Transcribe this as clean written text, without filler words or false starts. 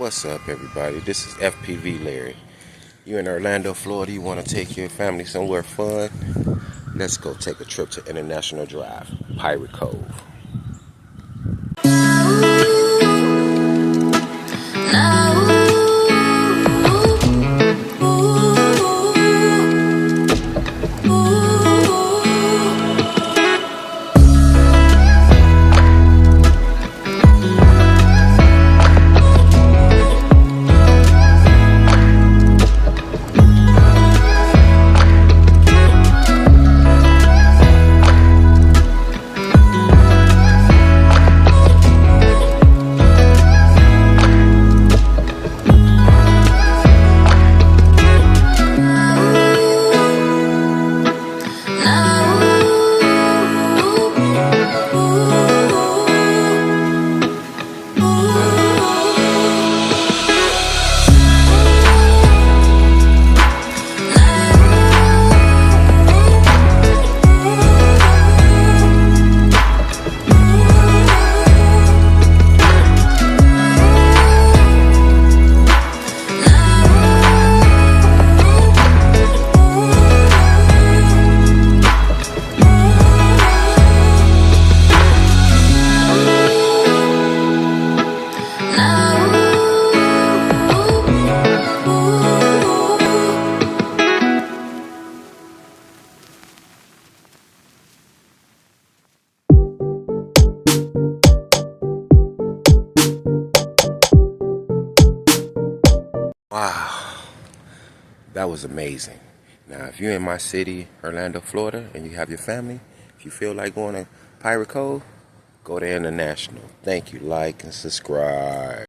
What's up, everybody? This is FPV Larry. You in Orlando, Florida, you want to take your family somewhere fun? Let's go take a trip to International Drive, Pirate Cove. Wow, that was amazing. Now, if you're in my city, Orlando, Florida, and you have your family, if you feel like going to Pirate Cove, go to International. Thank you. Like and subscribe.